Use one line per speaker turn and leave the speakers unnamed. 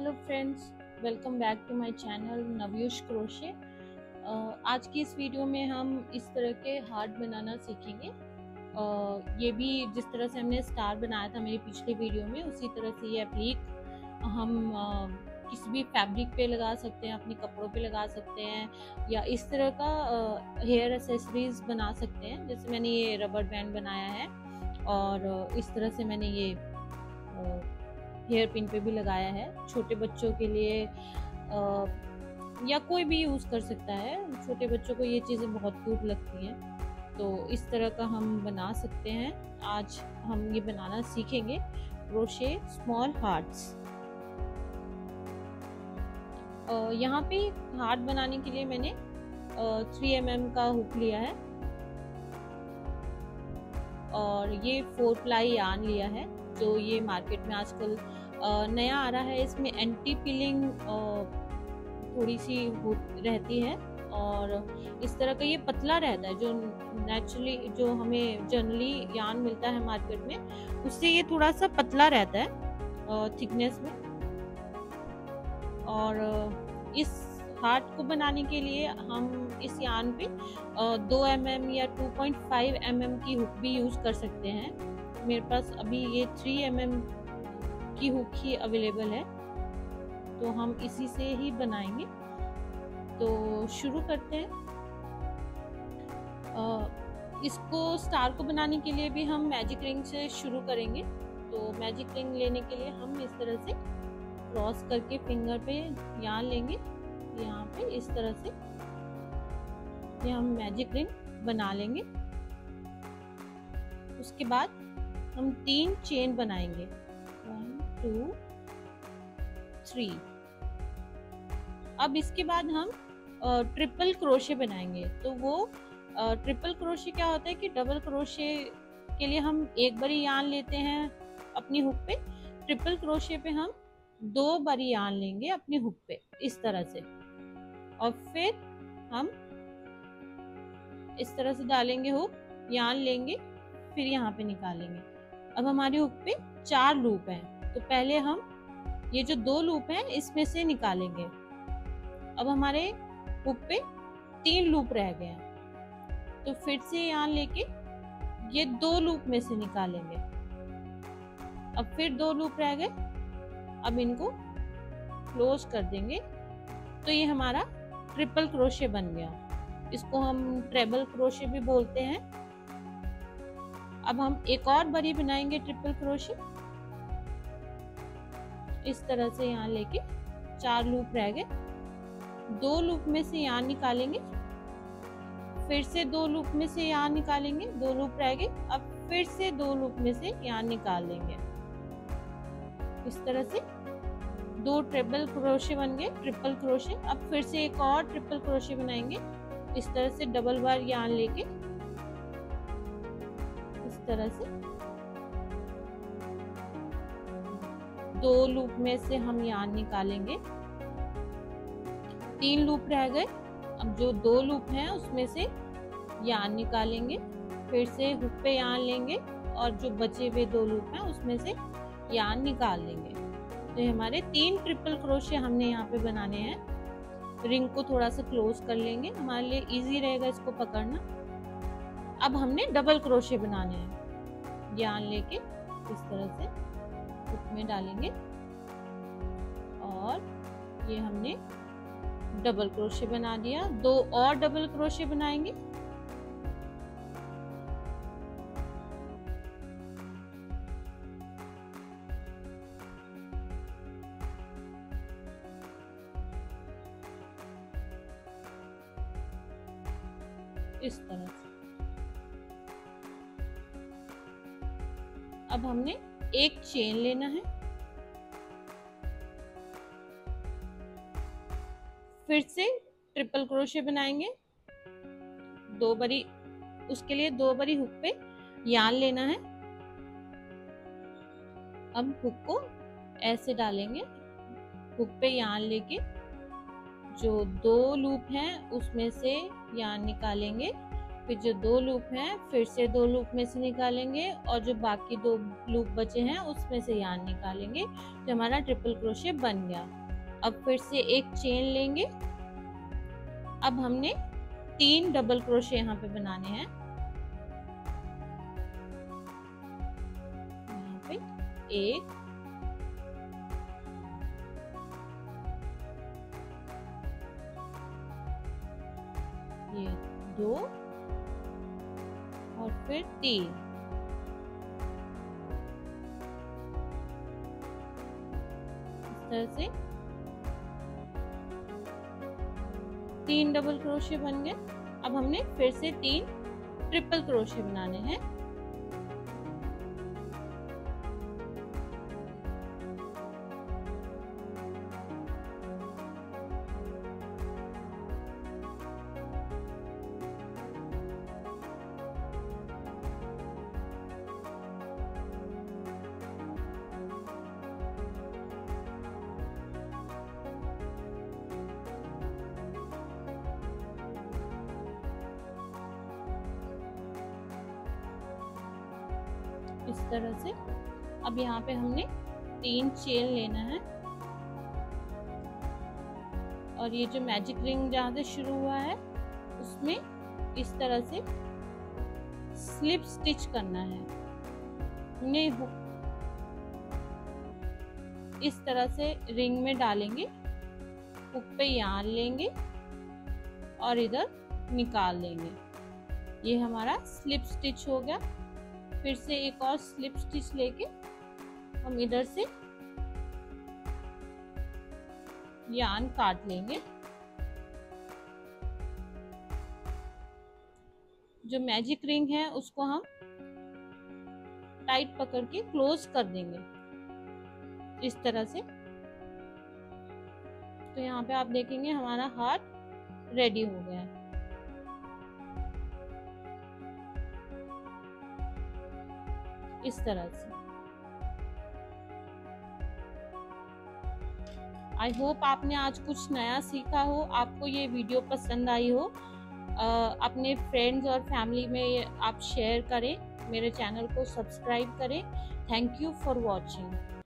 Hello friends, welcome back to my channel Navyush crochet. आज की इस वीडियो में हम इस तरह के हार्ट बनाना सीखेंगे। ये भी जिस तरह से हमने स्टार बनाया था मेरी पिछली वीडियो में, उसी तरह से ये एप्लिक हम किसी भी फैब्रिक पे लगा सकते हैं, अपने कपड़ों पे लगा सकते हैं, या इस तरह का हेयर एक्सेसरीज बना सकते हैं। जैसे मैंने ये रबर बैंड बनाया है और इस तरह से मैंने ये हेयर पिन पे भी लगाया है। छोटे बच्चों के लिए या कोई भी यूज़ कर सकता है। छोटे बच्चों को ये चीज़ें बहुत क्यूट लगती हैं, तो इस तरह का हम बना सकते हैं। आज हम ये बनाना सीखेंगे, क्रोशे स्मॉल हार्ट्स। यहाँ पे हार्ट बनाने के लिए मैंने 3 mm का हुक लिया है और ये 4 प्लाई यार्न लिया है, जो ये मार्केट में आजकल नया आ रहा है। इसमें एंटी पिलिंग थोड़ी सी रहती है और इस तरह का ये पतला रहता है, जो नेचुरली जो हमें जनरली यार्न मिलता है मार्केट में, उससे ये थोड़ा सा पतला रहता है थिकनेस में। और इस हार्ट को बनाने के लिए हम इस यार्न पे 2 mm या 2.5 mm की हुक भी यूज़ कर सकते हैं। मेरे पास अभी ये 3 mm की हुक ही अवेलेबल है, तो हम इसी से ही बनाएंगे। तो शुरू करते हैं। इसको स्टार को बनाने के लिए भी हम मैजिक रिंग से शुरू करेंगे। तो मैजिक रिंग लेने के लिए हम इस तरह से क्रॉस करके फिंगर पे यार्न लेंगे, यहाँ पे इस तरह से ये हम मैजिक रिंग बना लेंगे। उसके बाद हम 3 चेन बनाएंगे, 1 2 3। अब इसके बाद हम ट्रिपल क्रोशे बनाएंगे। तो वो ट्रिपल क्रोशे क्या होता है कि डबल क्रोशे के लिए हम एक बारी यार्न लेते हैं अपनी हुक पे, ट्रिपल क्रोशे पे हम 2 बारी यार्न लेंगे अपनी हुक पे इस तरह से, और फिर हम इस तरह से डालेंगे हुक, यार्न लेंगे, फिर यहाँ पे निकालेंगे। अब हमारी हुक पे 4 लूप हैं, तो पहले हम ये जो 2 लूप हैं इसमें से निकालेंगे। अब हमारे हुक पे 3 लूप रह गए हैं, तो फिर से यार्न लेके ये 2 लूप में से निकालेंगे। अब फिर 2 लूप रह गए, अब इनको क्लोज कर देंगे, तो ये हमारा ट्रिपल क्रोशे बन गया। इसको हम ट्रेबल क्रोशे भी बोलते हैं। अब हम एक और बारी बनाएंगे ट्रिपल क्रोशे इस तरह से, यहाँ लेके 4 लूप रह गए, 2 लूप में से यहाँ निकालेंगे, फिर से 2 लूप में से यहाँ निकालेंगे, 2 लूप रह गए, अब फिर से 2 लूप में से यहाँ निकाल लेंगे। इस तरह से 2 ट्रिपल क्रोशे बन गए, ट्रिपल क्रोशे। अब फिर से एक और ट्रिपल क्रोशे बनाएंगे इस तरह से, डबल बार यहाँ लेके इस तरह से 2 लूप में से हम यहाँ निकालेंगे, 3 लूप रह गए। अब जो 2 लूप हैं उसमें से यार्न निकालेंगे, फिर से हुक पे यार्न लेंगे, और जो बचे हुए 2 लूप हैं उसमें से यार्न निकाल लेंगे। तो हमारे 3 ट्रिपल क्रोशे हमने यहाँ पे बनाने हैं। रिंग को थोड़ा सा क्लोज कर लेंगे, हमारे लिए इजी रहेगा इसको पकड़ना। अब हमने डबल क्रोशे बनाने हैं, यार्न लेके इस तरह से हुक में डालेंगे, और ये हमने डबल क्रोशे बना दिया। 2 और डबल क्रोशे बनाएंगे, इस तरह से। अब हमने एक चेन लेना है, फिर से ट्रिपल क्रोशे बनाएंगे, 2 बारी, उसके लिए 2 बारी हुक पे यार्न लेना है। अब हुक को ऐसे डालेंगे, हुक पे यार्न लेके जो 2 लूप हैं उसमें से यार्न निकालेंगे, फिर जो 2 लूप हैं फिर से 2 लूप में से निकालेंगे और जो बाकी 2 लूप बचे हैं उसमें से यार्न निकालेंगे, तो हमारा ट्रिपल क्रोशे बन गया। अब फिर से एक चेन लेंगे। अब हमने 3 डबल क्रोशे यहाँ पे बनाने हैं। यहाँ पे 1, ये 2 और फिर 3। इस तरह से 3 डबल क्रोशे बन गए। अब हमने फिर से 3 ट्रिपल क्रोशे बनाने हैं। इस तरह से अब यहाँ पे हमने 3 चेन लेना है और ये जो मैजिक रिंग जहाँ से शुरू हुआ है उसमें इस तरह से स्लिप स्टिच करना है। हमने इस तरह से रिंग में डालेंगे, हुक पे यार्न लेंगे और इधर निकाल लेंगे। ये हमारा स्लिप स्टिच हो गया। फिर से एक और स्लिप स्टिच लेके हम इधर से यार्न काट लेंगे। जो मैजिक रिंग है उसको हम टाइट पकड़ के क्लोज कर देंगे इस तरह से। तो यहाँ पे आप देखेंगे हमारा हार्ट रेडी हो गया है। इस तरह से। आई होप आपने आज कुछ नया सीखा हो, आपको ये वीडियो पसंद आई हो। अपने फ्रेंड्स और फैमिली में आप शेयर करें, मेरे चैनल को सब्सक्राइब करें। Thank you for watching.